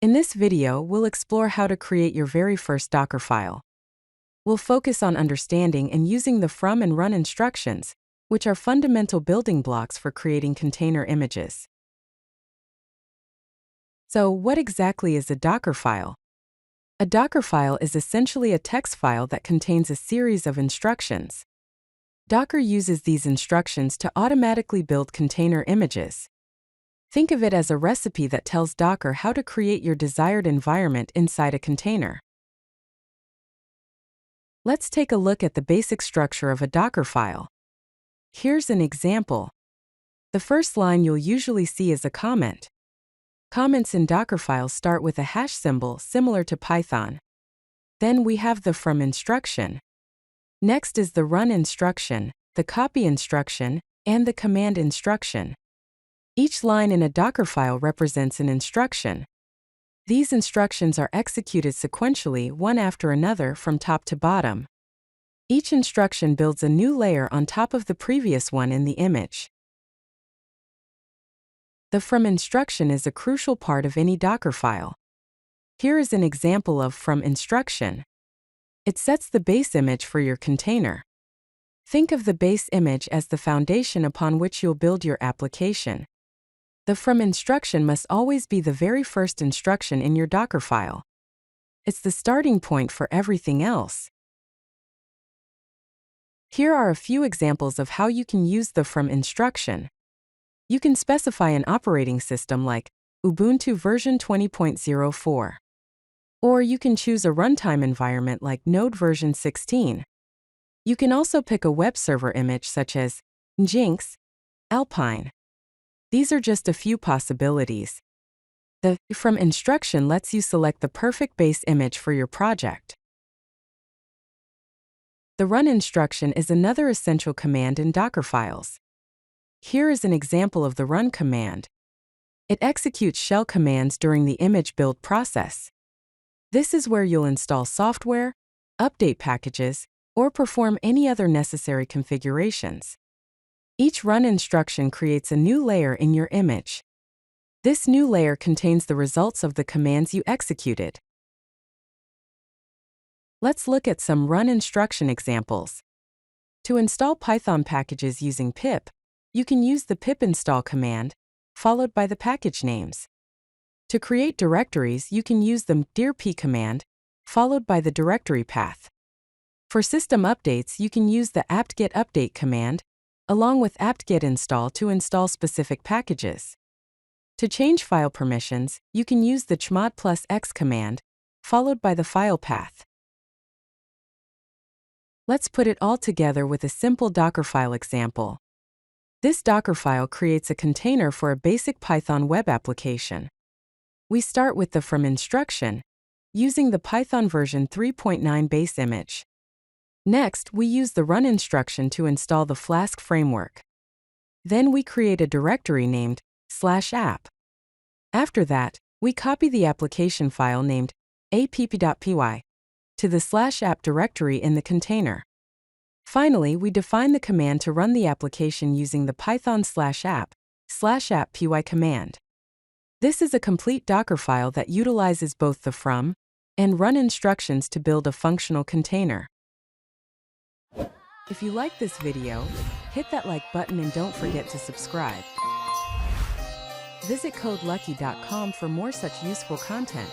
In this video, we'll explore how to create your very first Dockerfile. We'll focus on understanding and using the from and run instructions, which are fundamental building blocks for creating container images. So, what exactly is a Dockerfile? A Dockerfile is essentially a text file that contains a series of instructions. Docker uses these instructions to automatically build container images. Think of it as a recipe that tells Docker how to create your desired environment inside a container. Let's take a look at the basic structure of a Dockerfile. Here's an example. The first line you'll usually see is a comment. Comments in Dockerfiles start with a hash symbol similar to Python. Then we have the from instruction. Next is the run instruction, the copy instruction, and the command instruction. Each line in a Dockerfile represents an instruction. These instructions are executed sequentially one after another from top to bottom. Each instruction builds a new layer on top of the previous one in the image. The from instruction is a crucial part of any Dockerfile. Here is an example of from instruction. It sets the base image for your container. Think of the base image as the foundation upon which you'll build your application. The from instruction must always be the very first instruction in your Dockerfile. It's the starting point for everything else. Here are a few examples of how you can use the from instruction. You can specify an operating system like Ubuntu version 20.04. Or you can choose a runtime environment like Node version 16. You can also pick a web server image such as Nginx, Alpine. These are just a few possibilities. The from instruction lets you select the perfect base image for your project. The run instruction is another essential command in Dockerfiles. Here is an example of the run command. It executes shell commands during the image build process. This is where you'll install software, update packages, or perform any other necessary configurations. Each run instruction creates a new layer in your image. This new layer contains the results of the commands you executed. Let's look at some run instruction examples. To install Python packages using pip, you can use the pip install command, followed by the package names. To create directories, you can use the dirp command, followed by the directory path. For system updates, you can use the apt-get update command, along with apt-get install to install specific packages. To change file permissions, you can use the chmod plus x command, followed by the file path. Let's put it all together with a simple Dockerfile example. This Dockerfile creates a container for a basic Python web application. We start with the from instruction, using the Python version 3.9 base image. Next, we use the run instruction to install the Flask framework. Then we create a directory named /app. After that, we copy the application file named app.py to the /app directory in the container. Finally, we define the command to run the application using the python /app/app.py command. This is a complete Dockerfile that utilizes both the from and run instructions to build a functional container. If you like this video, hit that like button and don't forget to subscribe. Visit CodeLucky.com for more such useful content.